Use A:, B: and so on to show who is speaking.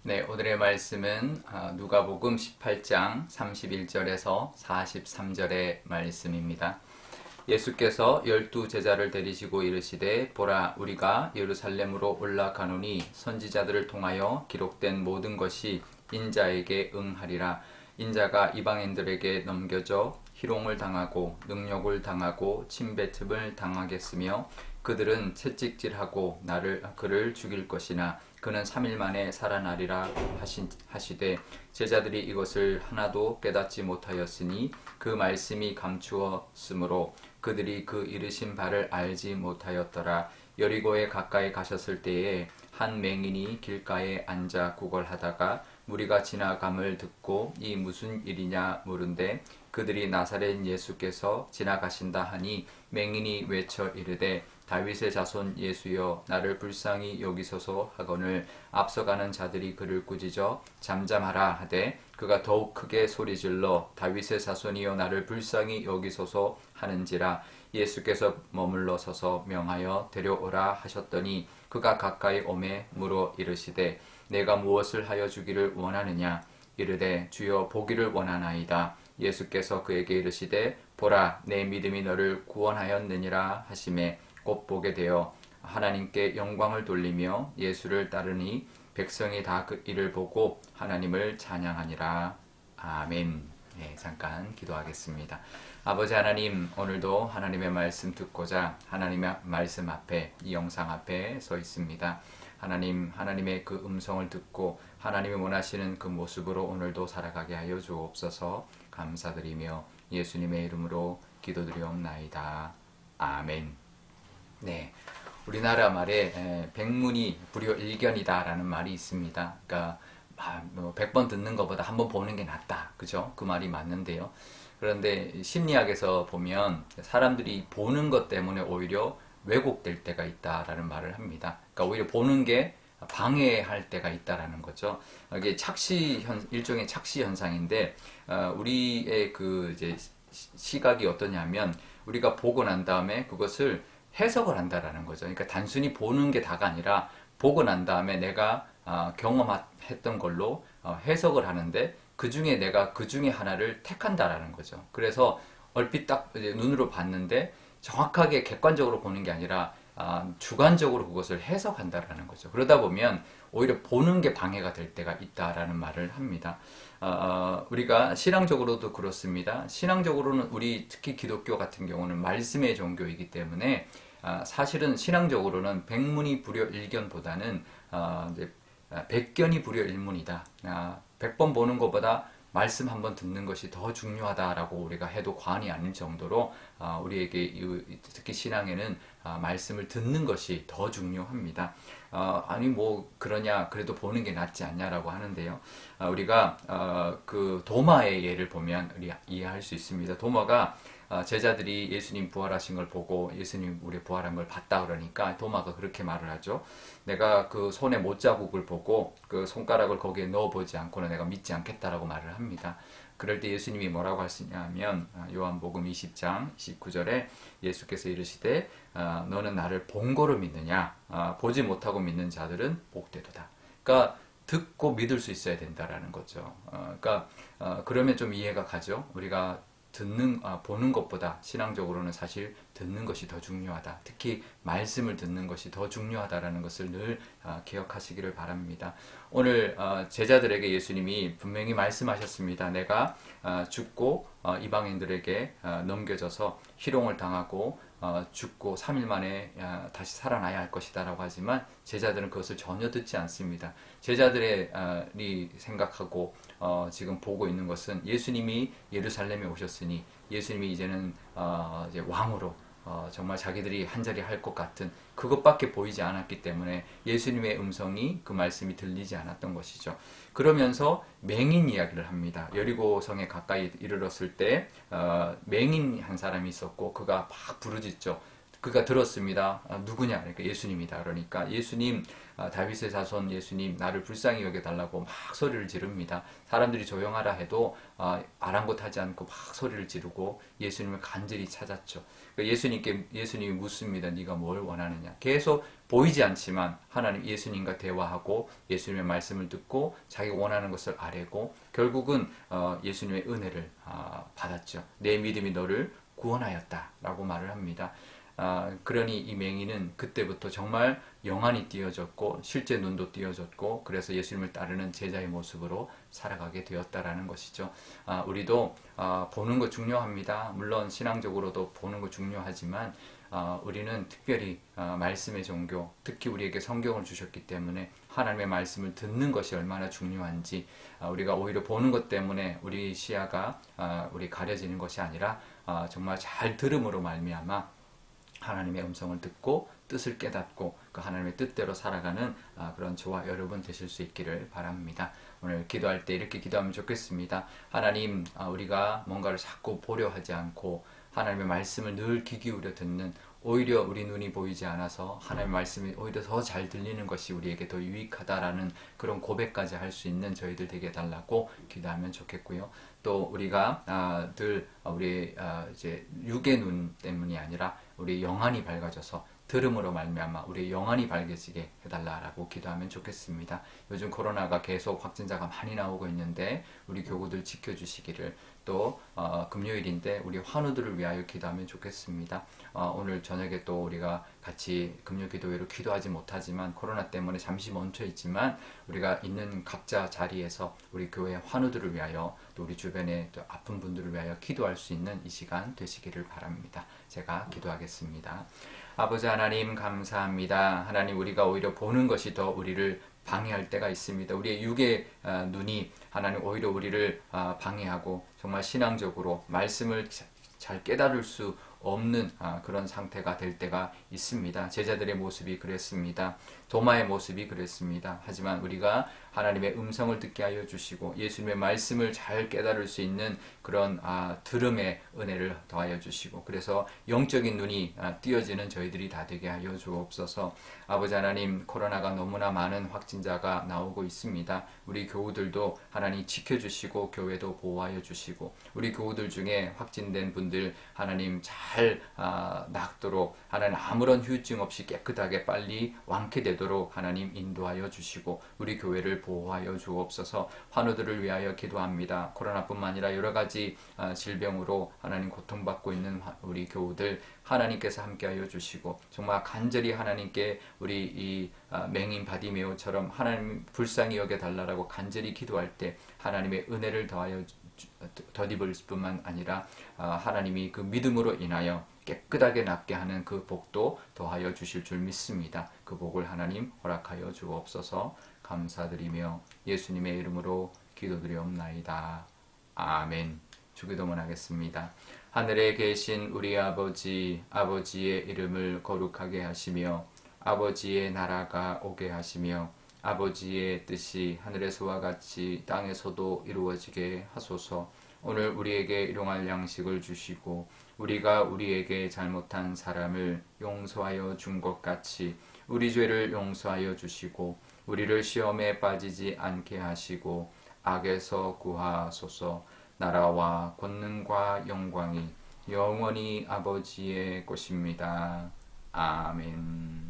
A: 네, 오늘의 말씀은 누가복음 18장 31절에서 43절의 말씀입니다. 예수께서 12제자를 데리시고 이르시되 보라 우리가 예루살렘으로 올라가노니 선지자들을 통하여 기록된 모든 것이 인자에게 응하리라. 인자가 이방인들에게 넘겨져 희롱을 당하고 능욕을 당하고 침뱉음을 당하겠으며 그들은 채찍질하고 그를 죽일 것이나 그는 3일 만에 살아나리라 하시되 제자들이 이것을 하나도 깨닫지 못하였으니 그 말씀이 감추었으므로 그들이 그 이르신 바를 알지 못하였더라. 여리고에 가까이 가셨을 때에 한 맹인이 길가에 앉아 구걸하다가 무리가 지나감을 듣고 이 무슨 일이냐 물은데 그들이 나사렛 예수께서 지나가신다 하니 맹인이 외쳐 이르되 다윗의 자손 예수여 나를 불쌍히 여기소서 하거늘 앞서가는 자들이 그를 꾸짖어 잠잠하라 하되 그가 더욱 크게 소리질러 다윗의 자손이여 나를 불쌍히 여기소서 하는지라. 예수께서 머물러 서서 명하여 데려오라 하셨더니 그가 가까이 오매 물어 이르시되 내가 무엇을 하여 주기를 원하느냐. 이르되 주여 보기를 원하나이다. 예수께서 그에게 이르시되 보라 내 믿음이 너를 구원하였느니라 하시매 곧 보게 되어 하나님께 영광을 돌리며 예수를 따르니 백성이 다 그 일을 보고 하나님을 찬양하니라. 아멘. 네, 잠깐 기도하겠습니다. 아버지 하나님, 오늘도 하나님의 말씀 듣고자 하나님의 말씀 앞에, 이 영상 앞에 서 있습니다. 하나님, 하나님의 그 음성을 듣고 하나님이 원하시는 그 모습으로 오늘도 살아가게 하여 주옵소서. 감사드리며 예수님의 이름으로 기도드리옵나이다. 아멘. 네, 우리나라 말에 백문이 불여일견이다라는 말이 있습니다. 그러니까 100번 듣는 것보다 한 번 보는 게 낫다. 그죠? 그 말이 맞는데요. 그런데 심리학에서 보면 사람들이 보는 것 때문에 오히려 왜곡될 때가 있다라는 말을 합니다. 그러니까 오히려 보는 게 방해할 때가 있다라는 거죠. 이게 일종의 착시 현상인데, 우리의 그 이제 시각이 어떠냐면, 우리가 보고 난 다음에 그것을 해석을 한다라는 거죠. 그러니까 단순히 보는 게 다가 아니라, 보고 난 다음에 내가 경험했던 걸로 해석을 하는데, 그 중에 내가 그 중에 하나를 택한다라는 거죠. 그래서 얼핏 딱 눈으로 봤는데, 정확하게 객관적으로 보는 게 아니라 주관적으로 그것을 해석한다라는 거죠. 그러다 보면 오히려 보는 게 방해가 될 때가 있다라는 말을 합니다. 우리가 신앙적으로도 그렇습니다. 신앙적으로는 우리 특히 기독교 같은 경우는 말씀의 종교이기 때문에 사실은 신앙적으로는 백문이 불여일견보다는 백견이 불여일문이다. 100번 보는 것보다 말씀 한번 듣는 것이 더 중요하다라고 우리가 해도 과언이 아닐 정도로 우리에게 특히 신앙에는 말씀을 듣는 것이 더 중요합니다. 아니 뭐 그러냐 그래도 보는 게 낫지 않냐라고 하는데요. 우리가 그 도마의 예를 보면 이해할 수 있습니다. 도마가 제자들이 예수님 부활하신 걸 보고 예수님 우리 부활한 걸 봤다 그러니까 도마가 그렇게 말을 하죠. 내가 그 손에 못자국을 보고 그 손가락을 거기에 넣어보지 않고는 내가 믿지 않겠다라고 말을 합니다. 그럴 때 예수님이 뭐라고 하시냐면 요한복음 20장 19절에 예수께서 이르시되 너는 나를 본 거로 믿느냐. 보지 못하고 믿는 자들은 복되도다. 그러니까 듣고 믿을 수 있어야 된다라는 거죠. 그러니까 그러면 좀 이해가 가죠. 우리가 보는 것보다 신앙적으로는 사실 듣는 것이 더 중요하다. 특히 말씀을 듣는 것이 더 중요하다라는 것을 늘 기억하시기를 바랍니다. 오늘 제자들에게 예수님이 분명히 말씀하셨습니다. 내가 죽고 이방인들에게 넘겨져서 희롱을 당하고 죽고 3일 만에 다시 살아나야 할 것이다 라고 하지만 제자들은 그것을 전혀 듣지 않습니다. 제자들이 생각하고 지금 보고 있는 것은 예수님이 예루살렘에 오셨으니 예수님이 이제는 이제 왕으로 정말 자기들이 한자리 할 것 같은 그것밖에 보이지 않았기 때문에 예수님의 음성이 그 말씀이 들리지 않았던 것이죠. 그러면서 맹인 이야기를 합니다. 여리고 성에 가까이 이르렀을 때 맹인 한 사람이 있었고 그가 막 부르짖죠. 그가 들었습니다. 누구냐? 그러니까 예수님이다. 그러니까 예수님 다윗의 자손 예수님 나를 불쌍히 여겨달라고 막 소리를 지릅니다. 사람들이 조용하라 해도 아랑곳하지 않고 막 소리를 지르고 예수님을 간절히 찾았죠. 예수님이 묻습니다. 네가 뭘 원하느냐. 계속 보이지 않지만 하나님 예수님과 대화하고 예수님의 말씀을 듣고 자기가 원하는 것을 아뢰고 결국은 예수님의 은혜를 받았죠. 내 믿음이 너를 구원하였다라고 말을 합니다. 그러니 이 맹인은 그때부터 정말 영안이 띄어졌고 실제 눈도 띄어졌고 그래서 예수님을 따르는 제자의 모습으로 살아가게 되었다라는 것이죠. 우리도 보는 거 중요합니다. 물론 신앙적으로도 보는 거 중요하지만 우리는 특별히 말씀의 종교, 특히 우리에게 성경을 주셨기 때문에 하나님의 말씀을 듣는 것이 얼마나 중요한지 우리가 오히려 보는 것 때문에 우리 시야가 우리 가려지는 것이 아니라 정말 잘 들음으로 말미암아 하나님의 음성을 듣고 뜻을 깨닫고 그 하나님의 뜻대로 살아가는 그런 저와 여러분 되실 수 있기를 바랍니다. 오늘 기도할 때 이렇게 기도하면 좋겠습니다. 하나님, 우리가 뭔가를 자꾸 보려 하지 않고 하나님의 말씀을 늘 귀 기울여 듣는, 오히려 우리 눈이 보이지 않아서 하나님의 말씀이 오히려 더 잘 들리는 것이 우리에게 더 유익하다라는 그런 고백까지 할 수 있는 저희들 되게 해달라고 기도하면 좋겠고요. 또 우리가 늘 우리 이제 육의 눈 때문이 아니라 우리 영안이 밝아져서 들음으로 말미암아 우리 영안이 밝아지게 해달라고 기도하면 좋겠습니다. 요즘 코로나가 계속 확진자가 많이 나오고 있는데 우리 교구들 지켜주시기를, 또 금요일인데 우리 환우들을 위하여 기도하면 좋겠습니다. 오늘 저녁에 또 우리가 같이 금요 기도회로 기도하지 못하지만 코로나 때문에 잠시 멈춰 있지만 우리가 있는 각자 자리에서 우리 교회 환우들을 위하여 또 우리 주변에 또 아픈 분들을 위하여 기도할 수 있는 이 시간 되시기를 바랍니다. 제가 기도하겠습니다. 아버지 하나님 감사합니다. 하나님, 우리가 오히려 보는 것이 더 우리를 방해할 때가 있습니다. 우리의 육의 눈이 하나님 오히려 우리를 방해하고 정말 신앙적으로 말씀을 잘 깨달을 수 없는 그런 상태가 될 때가 있습니다. 제자들의 모습이 그랬습니다. 도마의 모습이 그랬습니다. 하지만 우리가 하나님의 음성을 듣게 하여 주시고 예수님의 말씀을 잘 깨달을 수 있는 그런 들음의 은혜를 더하여 주시고, 그래서 영적인 눈이 띄어지는 저희들이 다 되게 하여 주옵소서. 아버지 하나님, 코로나가 너무나 많은 확진자가 나오고 있습니다. 우리 교우들도 하나님 지켜주시고 교회도 보호하여 주시고 우리 교우들 중에 확진된 분들 하나님 잘 낫도록 하나님 아무런 후유증 없이 깨끗하게 빨리 완쾌되도록 하나님 인도하여 주시고 우리 교회를 보호하여 주옵소서. 환우들을 위하여 기도합니다. 코로나뿐만 아니라 여러 가지 질병으로 하나님 고통받고 있는 우리 교우들 하나님께서 함께하여 주시고 정말 간절히 하나님께 우리 이 맹인 바디메오처럼 하나님 불쌍히 여겨 달라고 간절히 기도할 때 하나님의 은혜를 더하여 덧입을 뿐만 아니라 하나님이 그 믿음으로 인하여 깨끗하게 낫게 하는 그 복도 더하여 주실 줄 믿습니다. 그 복을 하나님 허락하여 주옵소서. 감사드리며 예수님의 이름으로 기도드리옵나이다. 아멘. 주기도문 하겠습니다. 하늘에 계신 우리 아버지, 아버지의 이름을 거룩하게 하시며 아버지의 나라가 오게 하시며 아버지의 뜻이 하늘에서와 같이 땅에서도 이루어지게 하소서. 오늘 우리에게 일용할 양식을 주시고 우리가 우리에게 잘못한 사람을 용서하여 준 것 같이 우리 죄를 용서하여 주시고 우리를 시험에 빠지지 않게 하시고 악에서 구하소서. 나라와 권능과 영광이 영원히 아버지의 것입니다. 아멘.